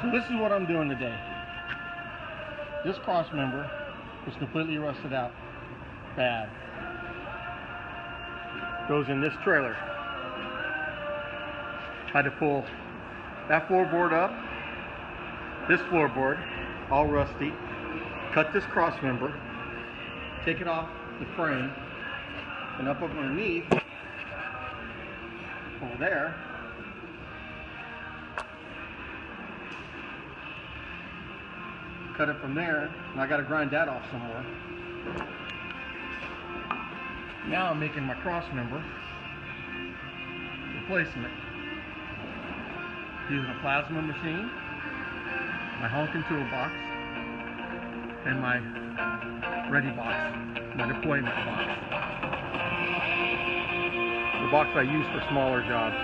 So this is what I'm doing today. This cross member is completely rusted out. Bad. Goes in this trailer. Had to pull that floorboard up, this floorboard, all rusty, cut this cross member, take it off the frame, and up underneath, over there, cut it from there, and I got to grind that off some more. Now I'm making my cross member replacement using a plasma machine, my honking toolbox, and my ready box, my deployment box. The box I use for smaller jobs.